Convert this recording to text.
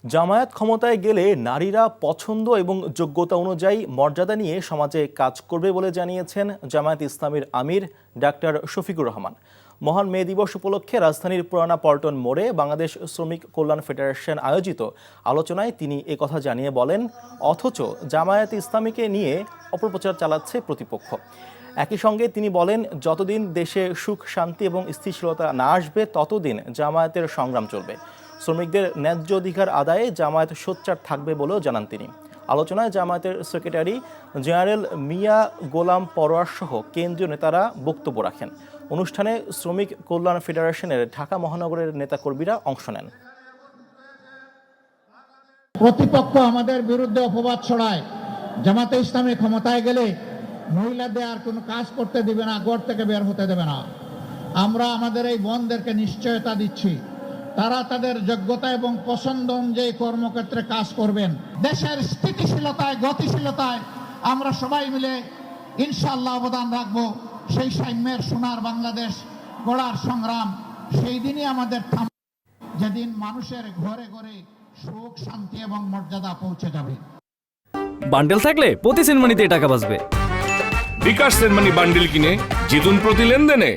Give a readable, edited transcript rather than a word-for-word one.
জামায়াত ক্ষমতায় গেলে নারীরা পছন্দ এবং যোগ্যতা অনুযায়ী মর্যাদা নিয়ে সমাজে কাজ করবে বলে জানিয়েছেন জামায়াত ইসলামীর আমির ডাক্তার শফিকুর রহমান। মহান মে দিবস উপলক্ষে রাজধানীর পুরানা পল্টন মোড়ে বাংলাদেশ শ্রমিক কল্যাণ ফেডারেশন আয়োজিত আলোচনায় তিনি একথা জানিয়ে বলেন, অথচ জামায়াত ইসলামীকে নিয়ে অপপ্রচার চালাচ্ছে প্রতিপক্ষ। একই সঙ্গে তিনি বলেন, যতদিন দেশে সুখ শান্তি এবং স্থিতিশীলতা না আসবে ততদিন জামায়াতের সংগ্রাম চলবে। শ্রমিকদের ন্যায্য অধিকার আদায়ে জামায়াত সোচ্চার থাকবে বলেও জানান তিনি। আলোচনায় জামায়াতের সেক্রেটারি জেনারেল মিয়া গোলাম পরোয়ার সহ কেন্দ্রীয় নেতারা বক্তব্য রাখেন। অনুষ্ঠানে শ্রমিক কল্যাণ ফেডারেশনের ঢাকা মহানগরের নেতাকর্মীরা অংশ নেন। প্রতিপক্ষ আমাদের বিরুদ্ধে অপবাদ ছড়ায়, জামাতে ইসলামী ক্ষমতায় গেলে মহিলাদের আর কোনো কাজ করতে দিবে না, ঘর থেকে বের হতে দেবে না। আমরা আমাদের এই বোনদেরকে নিশ্চয়তা দিচ্ছি, তারা তাদের যোগ্যতা এবং পছন্দ অনুযায়ী কর্মক্ষেত্রে কাজ করবেন। দেশের স্থিতিশীলতায় গতিশীলতায় আমরা সবাই মিলে ইনশাআল্লাহ অবদান রাখবো। সেই সাম্যের সোনার বাংলাদেশ গড়ার সংগ্রাম সেই দিনই আমাদের যেদিন মানুষের ঘরে ঘরে সুখ শান্তি এবং মর্যাদা পৌঁছে যাবে। বান্ডেল থাকলে প্রতি সেনমানিতে টাকা বাঁচবে। বিকাশ সেনমানি বান্ডেল কিনে জিতুন প্রতি লেনদেনে।